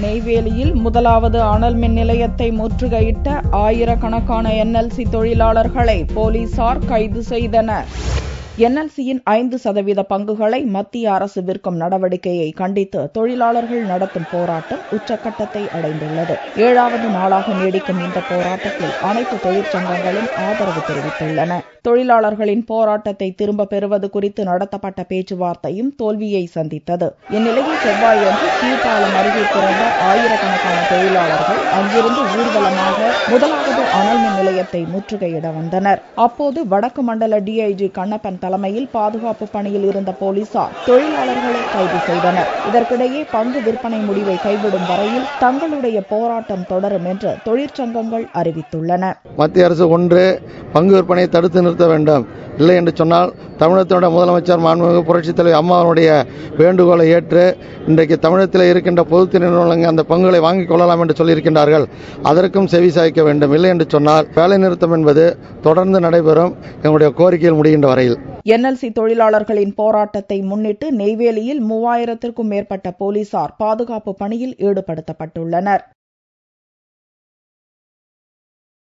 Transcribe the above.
நெய்வேலியில் முதலாவது அனல் மின் நிலையத்தை முற்றுகையிட்ட ஆயிரக்கணக்கான NLC தொழிலாளர்களை போலீசார் கைது செய்தனர். NLCயின் 5% பங்குகளை மத்திய அரசு விற்கும் நடவடிக்கையை கண்டித்து தொழிலாளர்கள் நடத்தும் போராட்டம் உச்சக்கட்டத்தை அடைந்துள்ளது. 7வது நாளாக நீடிக்கும் இந்த போராட்டத்தில் அனைத்து தொழிற்சங்கங்களும் ஆதரவு தெரிவித்துள்ளன. தொழிலாளர்களின் போராட்டத்தை திரும்ப பெறுவது குறித்து நடத்தப்பட்ட பேச்சுவார்த்தையும் தோல்வியை சந்தித்தது. இந்நிலையில் செவ்வாயன்று கீழ்பாலம் அருகே திரண்ட ஆயிரக்கணக்கான தொழிலாளர்கள் அங்கிருந்து ஊர்வலமாக முதலாவது அனல் மின் நிலையத்தை முற்றுகையிட வந்தனர். அப்போது வடக்கு மண்டல DIG கண்ணப்பன் தலைமையில் பாதுகாப்பு பணியில் இருந்த போலீசார் தொழிலாளர்களை கைது செய்தனர். இதற்கிடையே பங்கு விற்பனை முடிவை கைவிடும் வரையில் தங்களுடைய போராட்டம் தொடரும் என்று தொழிற்சங்கங்கள் அறிவித்துள்ளன. மத்திய அரசு ஒன்று பங்கு விற்பனையை தடுத்து நிறுத்த வேண்டும். இல்லை என்று சொன்னால் தமிழகத்தோட முதலமைச்சர் மாண்புமிகு புரட்சித் தலைவர் அம்மாவுடைய வேண்டுகோளை ஏற்று இன்றைக்கு தமிழகத்தில் இருக்கின்ற பொதுத்துறை நிறுவனங்கள் அந்த பங்குகளை வாங்கிக் கொள்ளலாம் என்று சொல்லியிருக்கின்றார்கள். அதற்கும் செவி சாய்க்க வேண்டும். இல்லை என்று சொன்னால் வேலை நிறுத்தம் என்பது தொடர்ந்து நடைபெறும். எங்களுடைய கோரிக்கையில் முடிகின்ற வரையில் NLC தொழிலாளர்களின் போராட்டத்தை முன்னிட்டு நெய்வேலியில் 3000க்கும் மேற்பட்ட போலீசார் பாதுகாப்பு பணியில் ஈடுபடுத்தப்பட்டுள்ளனர்.